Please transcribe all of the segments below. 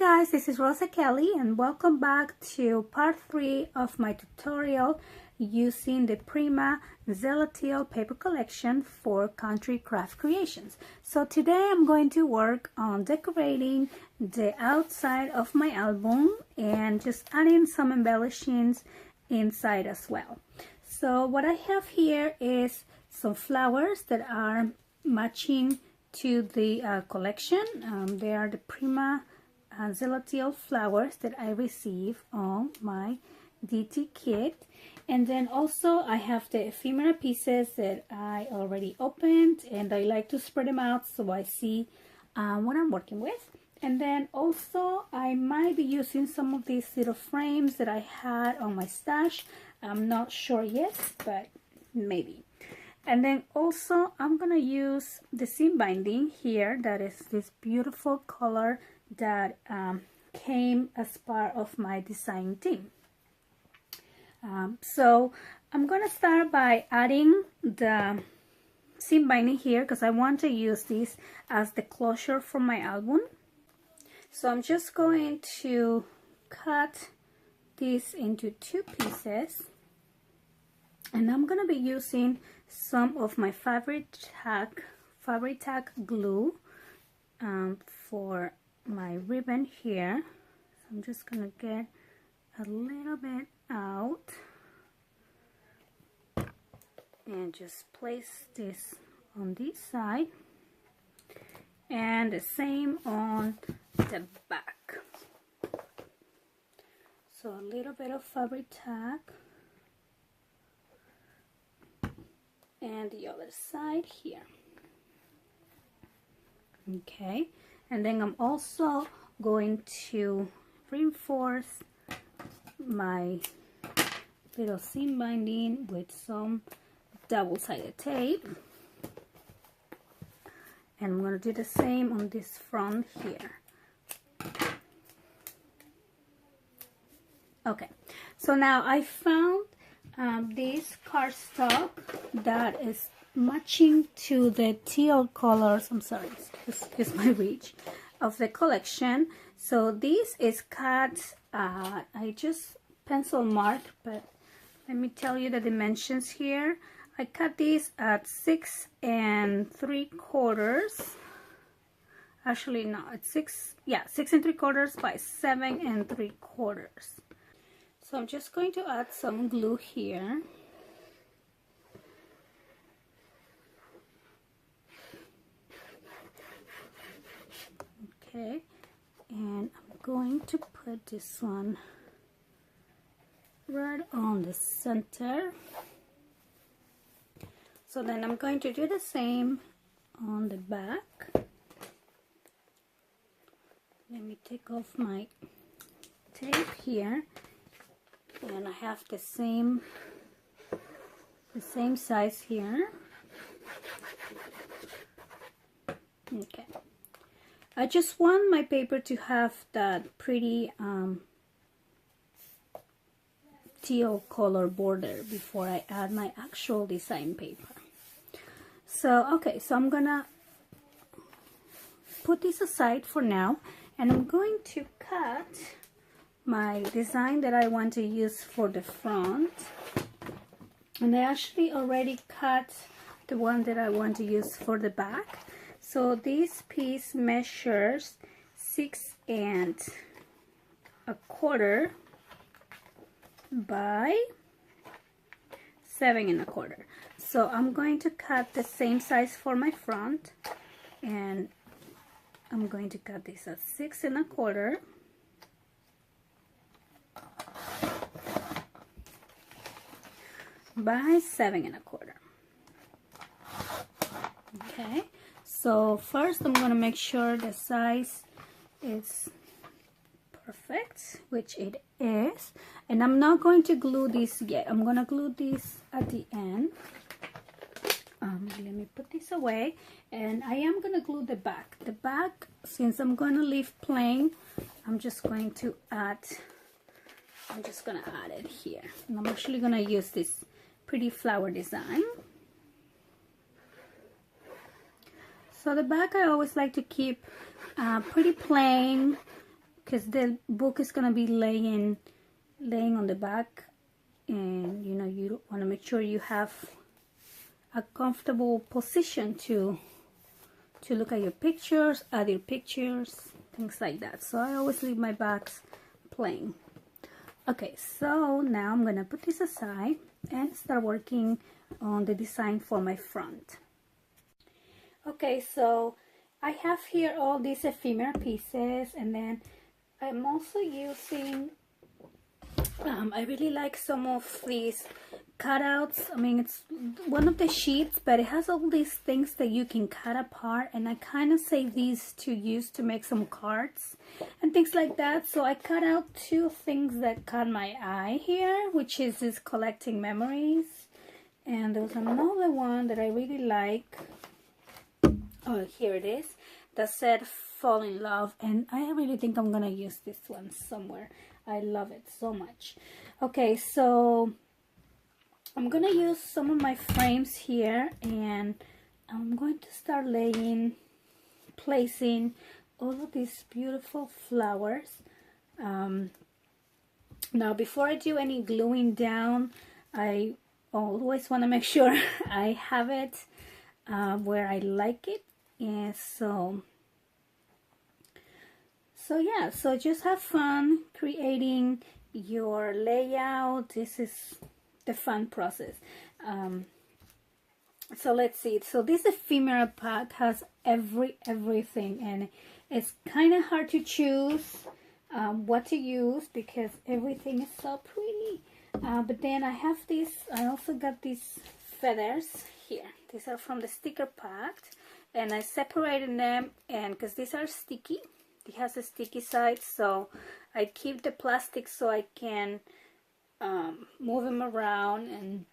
guys, this is Rosa Kelly and welcome back to part 3 of my tutorial using the Prima Zella Teal paper collection for country craft creations. So today I'm going to work on decorating the outside of my album and just adding some embellishings inside as well. So what I have here is some flowers that are matching to the collection. They are the Prima Zella Teal flowers that I received on my DT kit. And then also I have the ephemera pieces that I already opened, and I like to spread them out so I see what I'm working with. And then also I might be using some of these little frames that I had on my stash. I'm not sure yet, but maybe. And then also I'm gonna use the seam binding here, that is this beautiful color that came as part of my design team. So I'm gonna start by adding the seam binding here because I want to use this as the closure for my album. So I'm just going to cut this into 2 pieces, and I'm gonna be using some of my fabric tack glue for my ribbon here. So I'm just gonna get a little bit out and just place this on this side, and the same on the back. So a little bit of fabric tack, and the other side here. Okay, and then I'm also going to reinforce my little seam binding with some double-sided tape, and I'm going to do the same on this front here. Okay, so now I found this cardstock that is matching to the teal colors, I'm sorry, excuse my reach, of the collection. So this is cut, I just pencil mark, but let me tell you the dimensions here. I cut this at 6 3/4. Actually, no, it's 6 3/4 by 7 3/4. So I'm just going to add some glue here. Okay, and I'm going to put this one right on the center. So then I'm going to do the same on the back. Let me take off my tape here, and I have the same size here. Okay, I just want my paper to have that pretty teal color border before I add my actual design paper. So okay, so I'm gonna put this aside for now, and I'm going to cut my design that I want to use for the front. And I actually already cut the one that I want to use for the back. So this piece measures 6 1/4 by 7 1/4. So I'm going to cut the same size for my front, and I'm going to cut this at 6 1/4 by 7 1/4. Okay, so first I'm going to make sure the size is perfect, which it is, and I'm not going to glue this yet. I'm going to glue this at the end. Let me put this away, and I am going to glue the back. The back, since I'm going to leave plain, I'm just going to add it here, and I'm actually going to use this pretty flower design. So the back I always like to keep pretty plain, because the book is gonna be laying on the back, and you know, you want to make sure you have a comfortable position to look at your pictures, add your pictures, things like that. So I always leave my bags plain. Okay, so now I'm gonna put this aside and start working on the design for my front. Okay, so I have here all these ephemera pieces, and then I'm also using I really like some of these cutouts. I mean, it's one of the sheets, but it has all these things that you can cut apart, and I kind of save these to use to make some cards and things like that. So I cut out two things that caught my eye here, which is this collecting memories, and there's another one that I really like. Oh, here it is, that said fall in love, and I really think I'm gonna use this one somewhere. I love it so much. Okay, so I'm gonna use some of my frames here, and I'm going to start placing all of these beautiful flowers. Now, before I do any gluing down, I always want to make sure I have it where I like it. And so yeah, so just have fun creating your layout. This is the fun process. So let's see. So this ephemera pack has everything, and it's kind of hard to choose what to use because everything is so pretty. But then I have this. I also got these feathers here. These are from the sticker pack, and I separated them, and because these are sticky. It has a sticky side, so I keep the plastic so I can move them around and,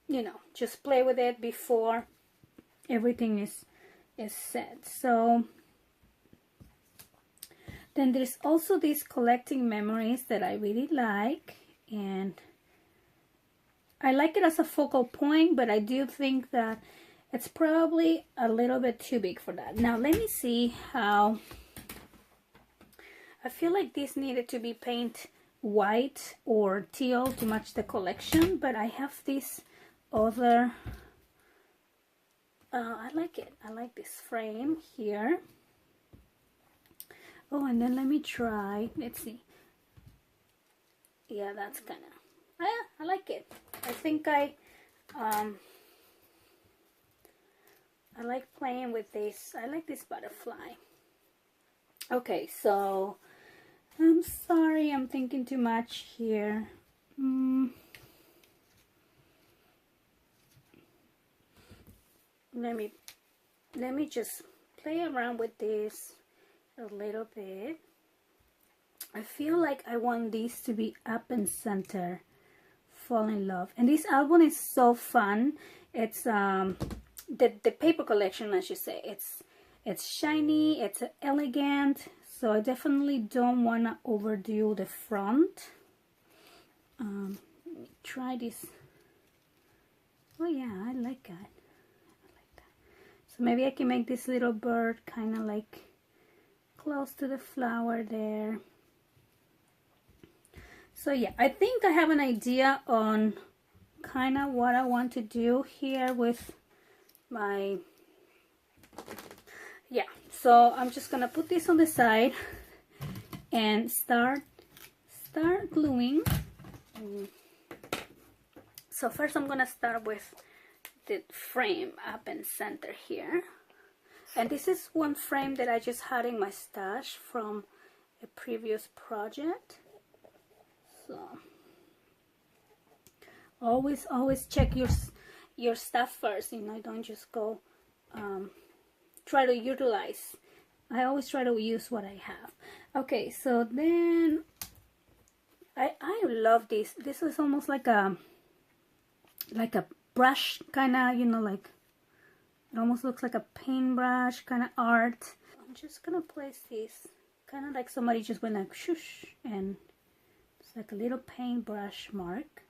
you know, just play with it before everything is set. So then there's also these collecting memories that I really like, and I like it as a focal point, but I do think that it's probably a little bit too big for that. Now let me see how. I feel like this needed to be painted white or teal to match the collection, but I have this other. I like it. I like this frame here. Oh, and then let me try. Let's see. Yeah, that's kind of. I like it. I think I like playing with this. I like this butterfly. Okay, so I'm sorry, I'm thinking too much here. Let me just play around with this a little bit. I feel like I want these to be up and center. Fall in love. And this album is so fun. It's the paper collection, I should say. It's shiny, it's elegant, so I definitely don't want to overdo the front. Let me try this. Oh yeah, I like that. So maybe I can make this little bird kind of like close to the flower there. So yeah, I think I have an idea on kind of what I want to do here with my, yeah. So I'm just gonna put this on the side and start gluing. So first I'm gonna start with the frame up and center here, and this is one frame that I just had in my stash from a previous project. So always check your stuff first, you know, don't just go try to utilize. I always try to use what I have. Okay, so then I love this. This is almost like a brush kind of, you know, like it almost looks like a paintbrush kind of art. I'm just gonna place this kind of like somebody just went like shush, and it's like a little paintbrush mark.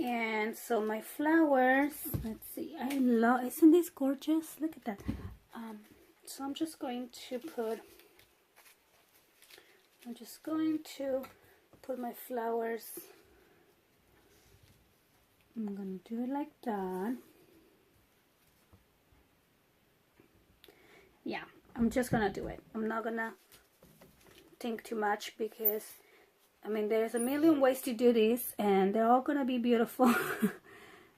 And so my flowers, let's see, I love, isn't this gorgeous? Look at that. So I'm just going to put I'm just going to put my flowers. I'm gonna do it like that. Yeah, I'm just gonna do it. I'm not gonna think too much because I mean there's a million ways to do this and they're all gonna be beautiful.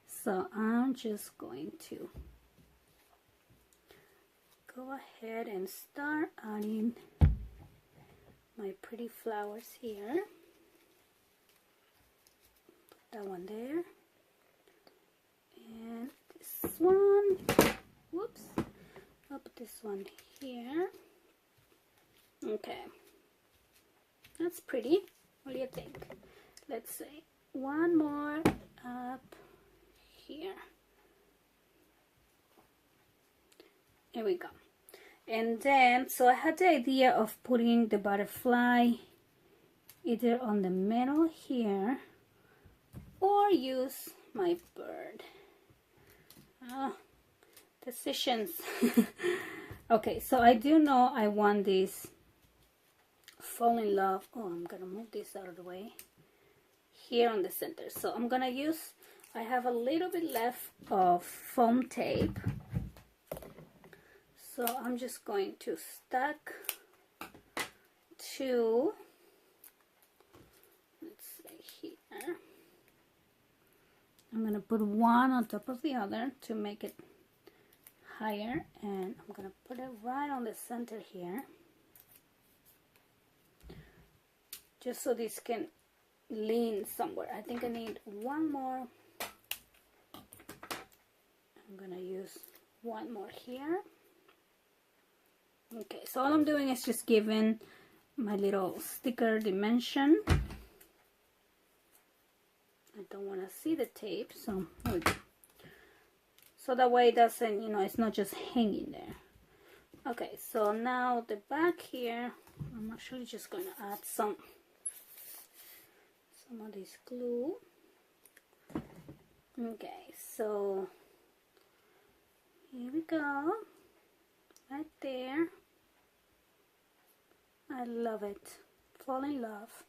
So I'm just going to go ahead and start adding my pretty flowers here. Put that one there. And this one, whoops, I'll put this one here. Okay, that's pretty. What do you think? Let's see, one more up here. There we go. And then, so I had the idea of putting the butterfly either on the middle here or use my bird. Decisions. Okay, so I do know I want this fall in love. Oh, I'm gonna move this out of the way here on the center. So I'm gonna use, I have a little bit left of foam tape, so I'm just going to stack two, let's see here, I'm gonna put one on top of the other to make it higher, and I'm gonna put it right on the center here, just so this can lean somewhere. I think I need one more. I'm gonna use one more here. Okay, so all I'm doing is just giving my little sticker dimension. I don't want to see the tape, so there we go. So that way it doesn't, you know, it's not just hanging there. Okay, so now the back here, I'm actually just going to add some of this glue. Okay, so here we go, right there. I love it, fall in love.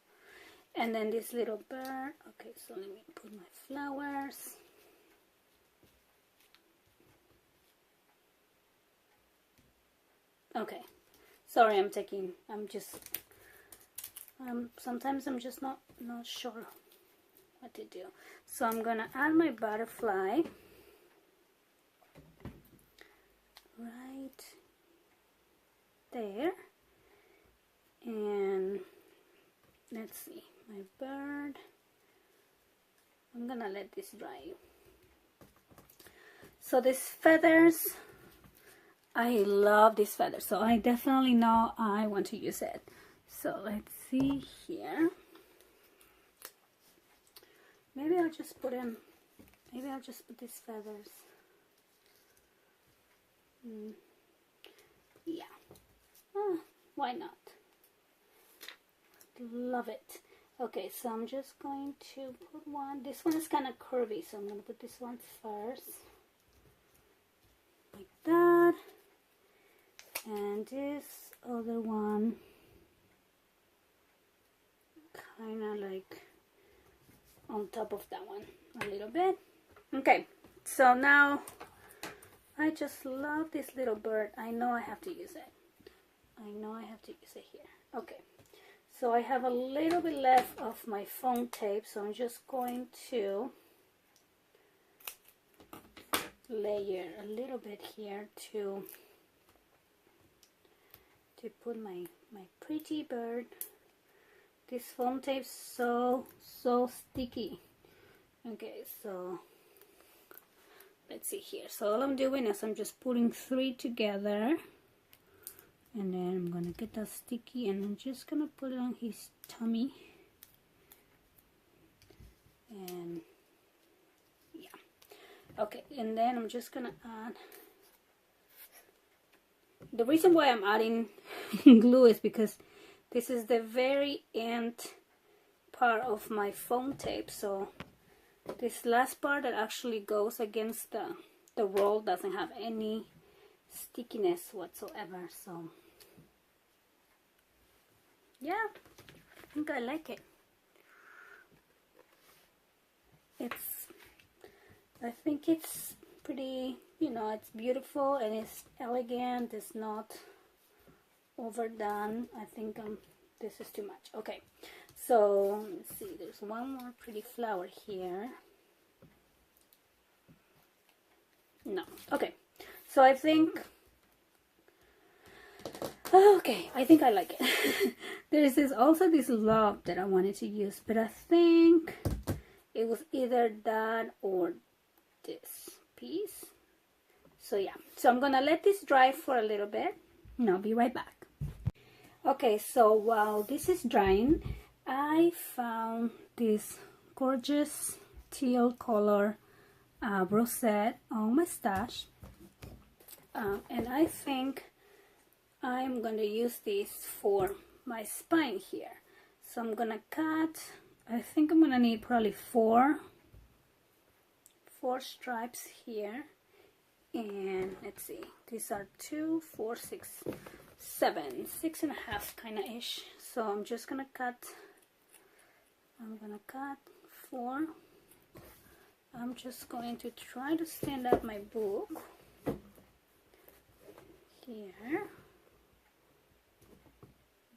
And then this little bird. Okay, so let me put my flowers. Okay, sorry, sometimes I'm just not sure what to do. So I'm gonna add my butterfly right there, and let's see, my bird, I'm gonna let this dry. So these feathers, I love these feathers, so I definitely know I want to use it. So let's see here. Maybe I'll just put these feathers. Yeah. Why not? Love it. Okay, so I'm just going to put one. This one is kind of curvy, so I'm going to put this one first. Like that. And this other one, kind of like on top of that one a little bit. Okay, so now I just love this little bird. I know I have to use it. I know I have to use it here. Okay, so I have a little bit left of my foam tape, so I'm just going to layer a little bit here to put my pretty bird. This foam tape is so sticky. Okay, so let's see here. So all I'm doing is I'm just putting 3 together, and then I'm gonna get that sticky, and I'm just gonna put it on his tummy. And yeah, okay, and then I'm just gonna add. The reason why I'm adding glue is because this is the very end part of my foam tape, so this last part that actually goes against the roll doesn't have any stickiness whatsoever. So yeah, I think I like it. I think it's pretty, you know, it's beautiful and it's elegant. It's not overdone. I think this is too much. Okay, so let's see, there's one more pretty flower here. No, okay, so I think, okay, I think I like it. There's also this love that I wanted to use, but I think it was either that or this piece. So yeah, so I'm gonna let this dry for a little bit and I'll be right back. Okay, so while this is drying, I found this gorgeous teal color rosette on my stash, and I think I'm gonna use this for my spine here. So I'm gonna cut, I think I'm gonna need probably four stripes here, and let's see, these are 2, 4, 6, 7, 6.5 kind of ish. So I'm just gonna cut, I'm gonna cut 4. I'm just going to try to stand up my book here,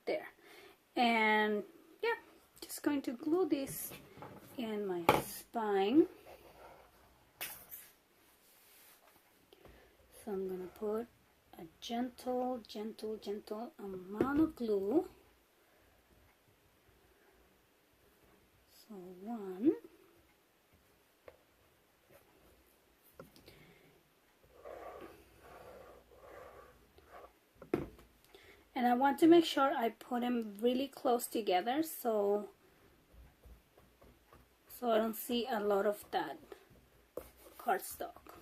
there, and yeah, just going to glue this in my spine. So I'm gonna put a gentle amount of glue. So 1, and I want to make sure I put them really close together so I don't see a lot of that cardstock,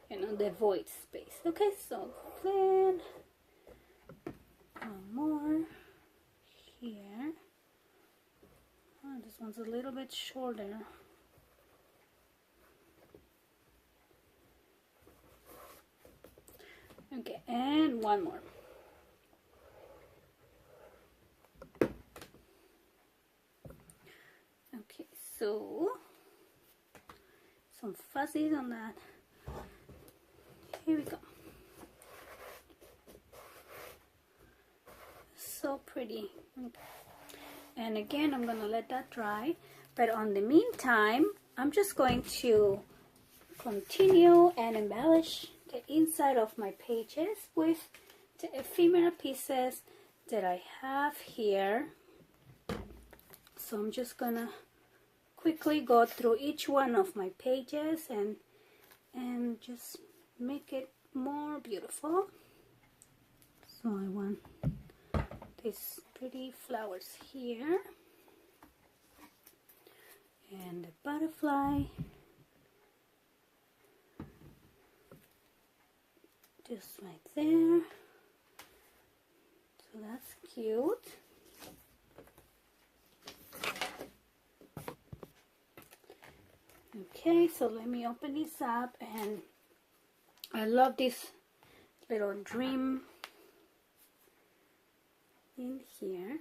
you know, the void space. Okay, so then one more here. Oh, this one's a little bit shorter. Okay, and one more. Okay, so some fuzzies on that. Here we go. So pretty. Okay. And again, I'm gonna let that dry, but on the meantime, I'm just going to continue and embellish the inside of my pages with the ephemera pieces that I have here. So I'm just gonna quickly go through each one of my pages and just make it more beautiful. So I want these pretty flowers here and the butterfly just right there. So that's cute. Okay, so let me open this up, and I love this little dream in here.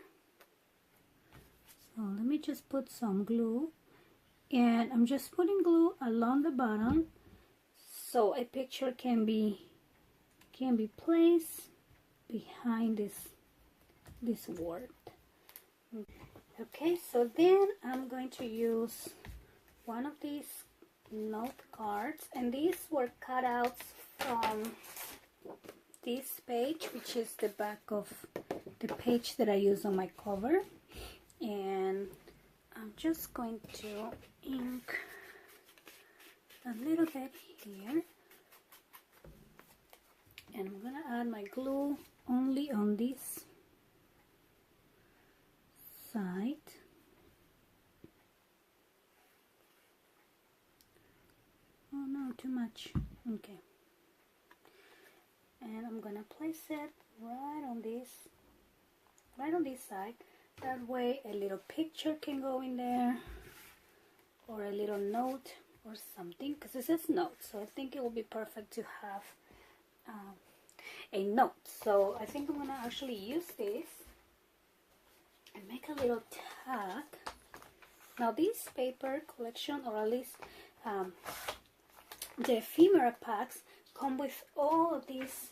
So let me just put some glue, and I'm just putting glue along the bottom so a picture can be placed behind this word. Okay, so then I'm going to use one of these note cards, and these were cutouts from this page, which is the back of the page that I use on my cover. And I'm just going to ink a little bit here, and I'm gonna add my glue only on this side. Oh no, too much. Okay, and I'm gonna place it right on this side. That way a little picture can go in there, or a little note or something, because it says note, so I think it will be perfect to have a note. So I think I'm gonna actually use this and make a little tag. Now this paper collection, or at least the ephemera packs, come with all of these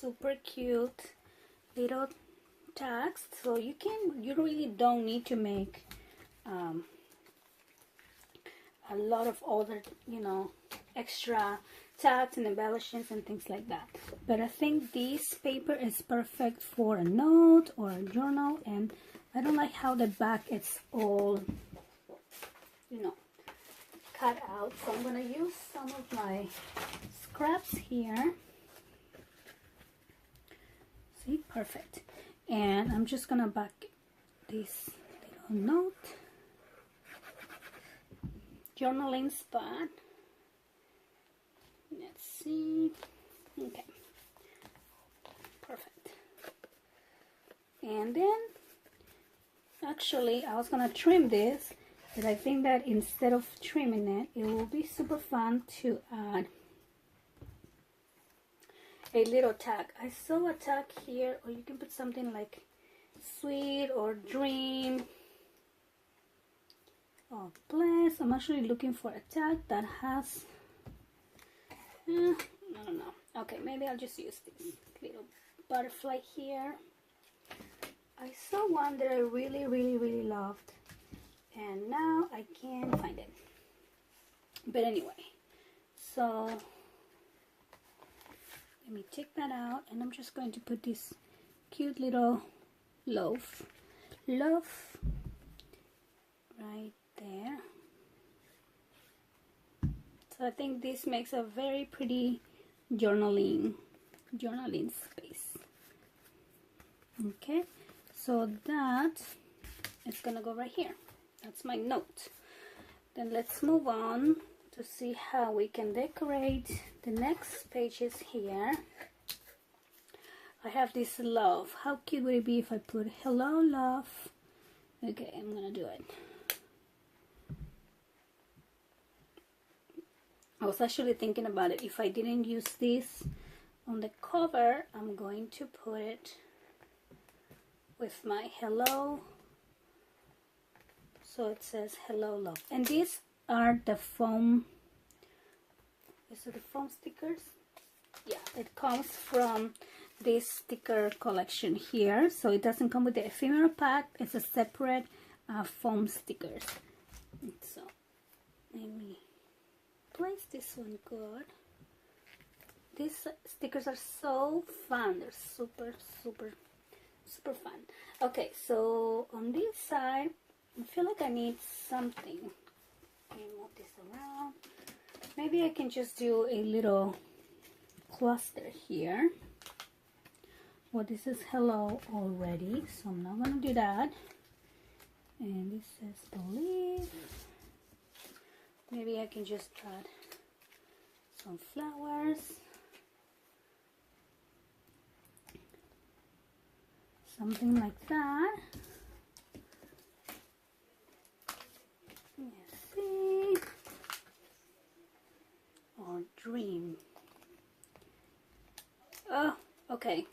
super cute little tags, so you really don't need to make a lot of other, you know, extra tags and embellishments and things like that. But I think this paper is perfect for a note or a journal, and I don't like how the back is all, you know, cut out. So I'm gonna use some of my scraps here. See, perfect. And I'm just gonna back this little note, journaling spot. Let's see. Okay, perfect. And then actually I was gonna trim this, but I think that instead of trimming it, it will be super fun to add a little tag. I saw a tag here, or you can put something like sweet or dream or bless. I'm actually looking for a tag that has I don't know. Okay, maybe I'll just use this little butterfly here. I saw one that I really loved, and now I can't find it. But anyway, so let me take that out, and I'm just going to put this cute little love right there. So I think this makes a very pretty journaling space. Okay, so that is gonna go right here. That's my note. Then let's move on to see how we can decorate the next pages here. I have this love. How cute would it be if I put hello love? Okay, I'm gonna do it. I was actually thinking about it. If I didn't use this on the cover, I'm going to put it with my hello. So it says hello love. And these are the foam. Is it the foam stickers? Yeah, it comes from this sticker collection here. So it doesn't come with the ephemera pack. It's a separate foam stickers. So let me place this one good. These stickers are so fun. They're super fun. Okay, so on this side, I feel like I need something. Let me move this around. Maybe I can just do a little cluster here. Well, this is hello already, so I'm not gonna do that. And this says believe. Maybe I can just add some flowers. Something like that. Let's see. Or dream. Oh, okay.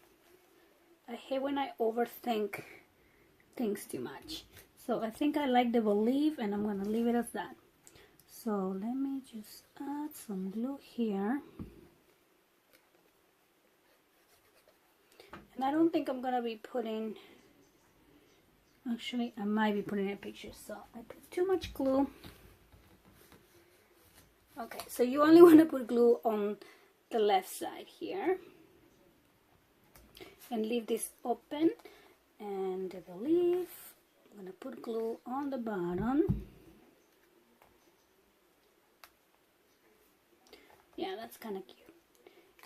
I hate when I overthink things too much. So I think I like the believe, and I'm gonna leave it as that. So let me just add some glue here. And I don't think I'm gonna be putting, actually I might be putting a picture, so I put too much glue. Okay, so you only want to put glue on the left side here. And leave this open, and I believe I'm gonna put glue on the bottom. Yeah, that's kind of cute.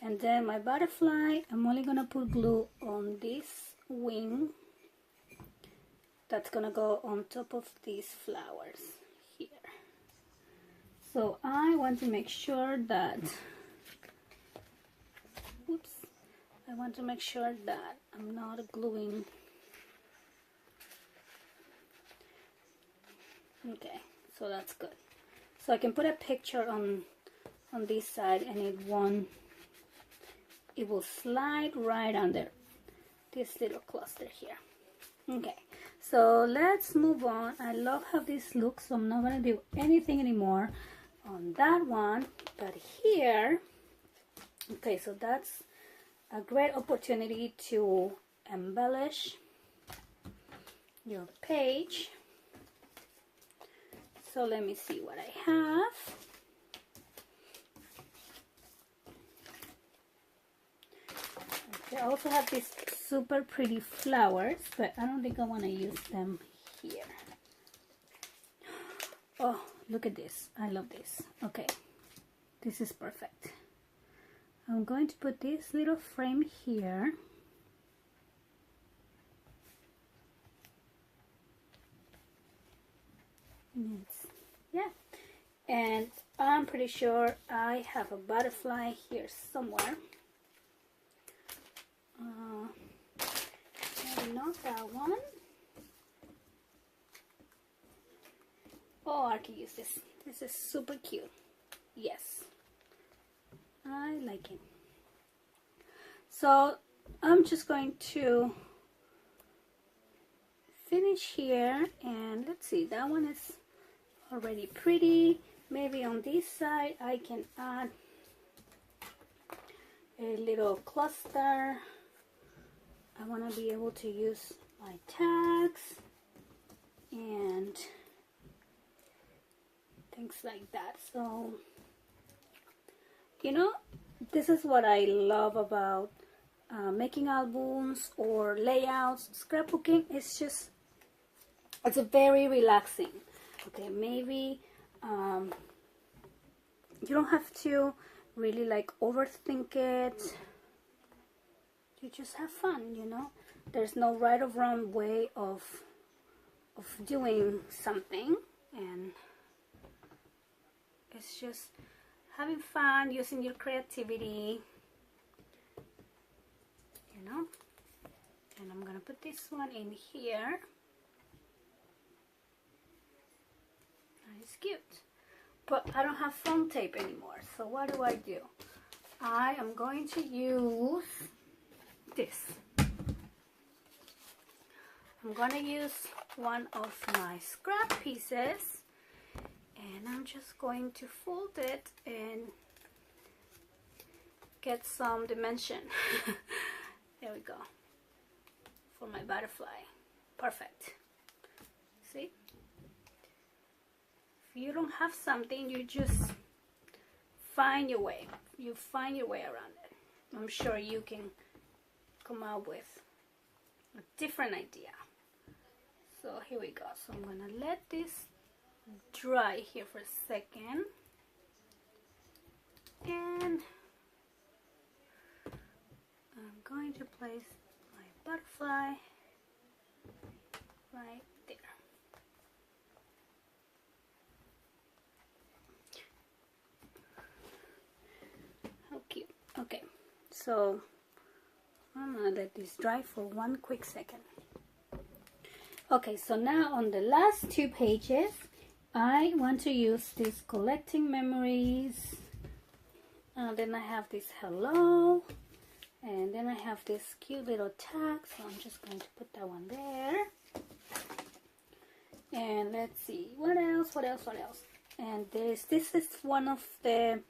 And then my butterfly, I'm only gonna put glue on this wing that's gonna go on top of these flowers here. So I want to make sure that, oops, I want to make sure that I'm not gluing. Okay, so that's good. So I can put a picture on this side, and it will slide right under this little cluster here. Okay, So let's move on. I love how this looks, so I'm not going to do anything anymore on that one. But here, okay, so that's a great opportunity to embellish your page. So let me see what I have. Okay, I also have these super pretty flowers, but I don't think I want to use them here. Oh, look at this. I love this. Okay, this is perfect. I'm going to put this little frame here. Yeah, and I'm pretty sure I have a butterfly here somewhere. Maybe not that one. Oh, I can use this. This is super cute. Yes, I like it. So I'm just going to finish here, and let's see, that one is already pretty. Maybe on this side I can add a little cluster. I want to be able to use my tags and things like that. So, you know, this is what I love about making albums or layouts. Scrapbooking is just, it's a very relaxing. Okay, maybe you don't have to really like overthink it. You just have fun, you know. There's no right or wrong way of doing something, and it's just having fun, using your creativity, you know. And I'm gonna put this one in here. It's cute, but I don't have foam tape anymore, so what do? I am going to use this. I'm gonna use one of my scrap pieces, and I'm just going to fold it and get some dimension. There we go, for my butterfly. Perfect. See? If you don't have something, you just find your way. You find your way around it. I'm sure you can come out with a different idea. So here we go. So I'm gonna let this dry here for a second, and I'm going to place my butterfly right there. How cute. Okay, so I'm gonna let this dry for one quick second. Okay, so now on the last two pages, I want to use this collecting memories. Then I have this hello, and then I have this cute little tag, so I'm just going to put that one there. And let's see, what else? And this is one of the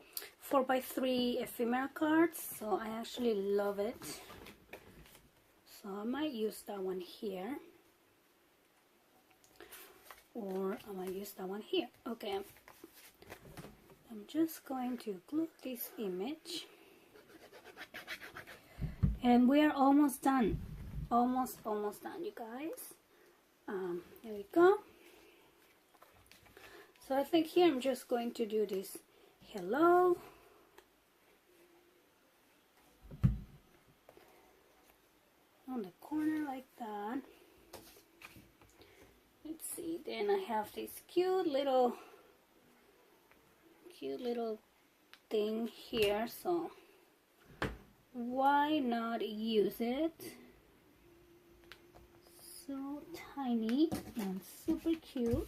4x3 ephemera cards, so I actually love it. So I might use that one here, or I might use that one here. Okay, I'm just going to glue this image, and we are almost done. Almost done, you guys. Here we go. So I think here I'm just going to do this hello. On the corner like that. Let's see, then I have this cute little thing here, so why not use it? So tiny and super cute.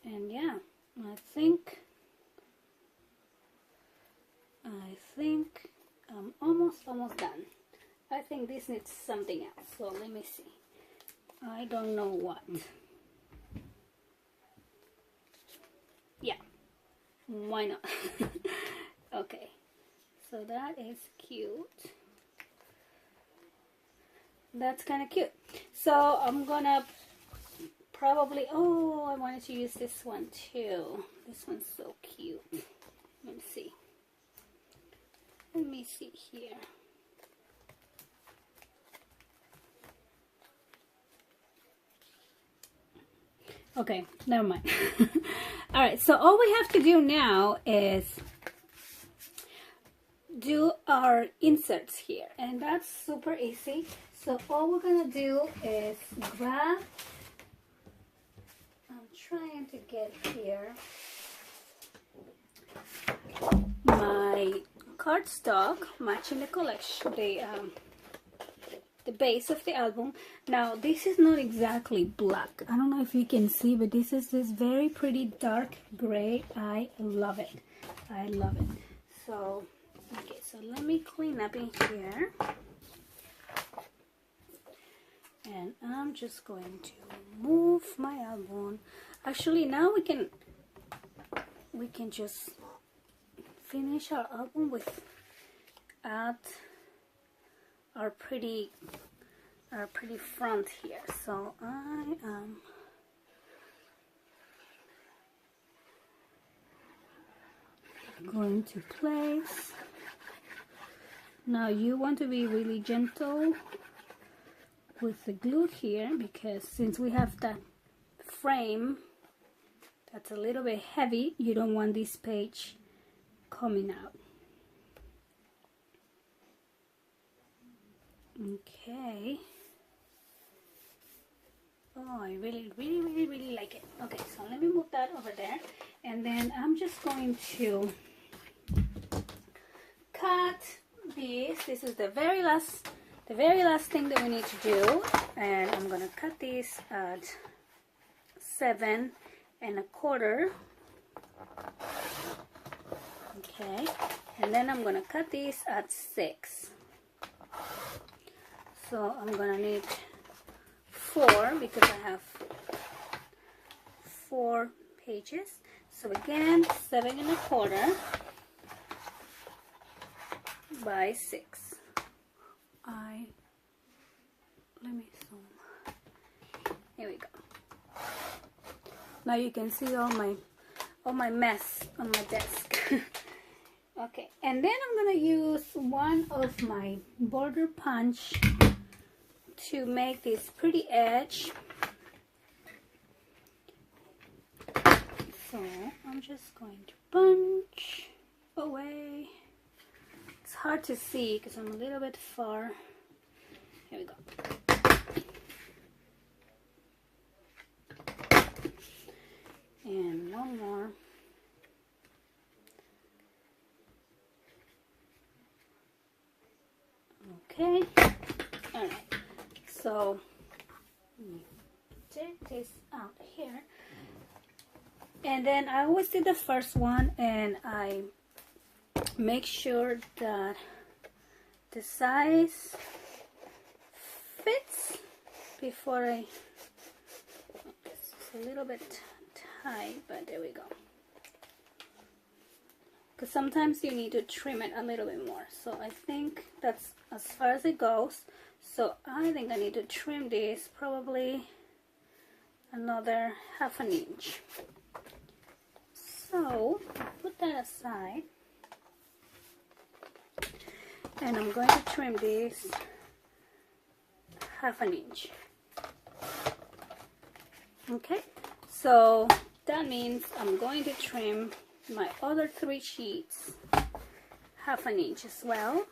And yeah, I think I'm almost done. I think think this needs something else, so let me see. I don't know what. Yeah, why not? Okay, so that is cute. That's kind of cute. So I'm gonna probably, oh, I wanted to use this one too. This one's so cute. Let me see. Let me see here. Okay, never mind. All right, so all we have to do now is do our inserts here, and that's super easy. So all we're gonna do is grab, I'm trying to get here, my cardstock matching the collection, the base of the album. Now this is not exactly black. I don't know if you can see, but this is this very pretty dark gray. I love it. I love it. So okay, so let me clean up in here, and I'm just going to move my album. Actually, now we can just finish our album with our pretty front here. So I am going to place. Now you want to be really gentle with the glue here, because since we have that frame that's a little bit heavy, you don't want this page coming out. Okay. Oh, I really like it. Okay, so let me move that over there, and then I'm just going to cut this. This is the very last thing that we need to do, and I'm gonna cut this at 7 1/4. Okay, and then I'm gonna cut this at 6. So I'm gonna need 4 because I have 4 pages. So again, 7 1/4 by 6. Let me zoom. Here we go. Now you can see all my mess on my desk. Okay, and then I'm gonna use one of my border punch to make this pretty edge. So I'm just going to punch away. It's hard to see because I'm a little bit far. Here we go. And one more. Okay. All right. So take this out here, and then I always do the first one, and I make sure that the size fits before I. It's a little bit tight, but there we go. Because sometimes you need to trim it a little bit more. So I think that's as far as it goes. So I think I need to trim this probably another 1/2 inch. So put that aside, and I'm going to trim this 1/2 inch. Okay, so that means I'm going to trim my other 3 sheets 1/2 inch as well.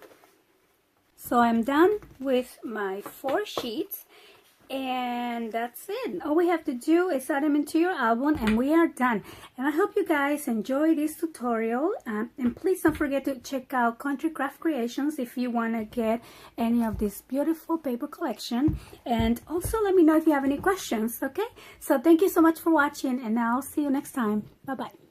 So I'm done with my 4 sheets, and that's it. All we have to do is add them into your album, and we are done. And I hope you guys enjoy this tutorial, and please don't forget to check out Country Craft Creations if you want to get any of this beautiful paper collection. And also let me know if you have any questions. Okay, so thank you so much for watching, and I'll see you next time. Bye bye.